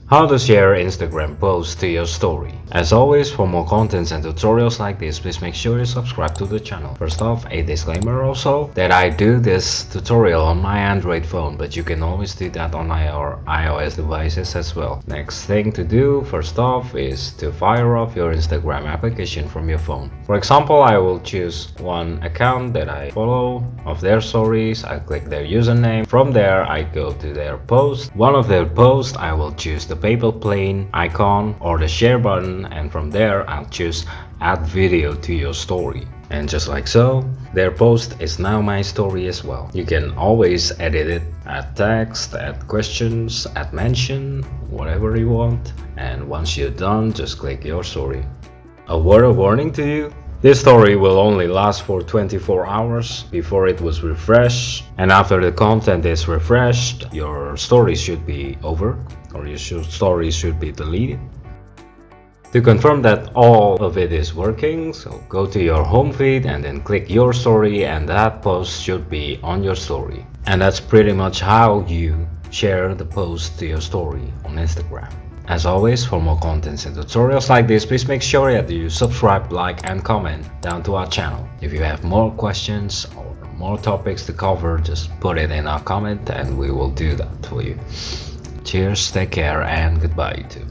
How to share Instagram posts to your story. As always, for more contents and tutorials like this, please make sure you subscribe to the channel. First off, a disclaimer also that I do this tutorial on my Android phone, but you can always do that on your iOS devices as well. Next thing to do, first off, is to fire off your Instagram application from your phone. For example, I will choose one account that I follow of their stories. I click their username. From there, I go to their post. One of their posts, I will choose the paper plane icon or the share button, and from there I'll choose add video to your story. And just like so, their post is now my story as well. You can always edit it, add text, add questions, add mention, whatever you want. And once you're done, just click your story. A word of warning to you. This story will only last for 24 hours before it was refreshed, and after the content is refreshed, your story should be over, or your story should be deleted. To confirm that all of it is working, so go to your home feed and then click your story, and that post should be on your story. And that's pretty much how you share the post to your story on Instagram. As always, for more contents and tutorials like this, please make sure that you subscribe, like and comment down to our channel. If you have more questions or more topics to cover, just put it in our comment and we will do that for you. Cheers, take care and goodbye YouTube.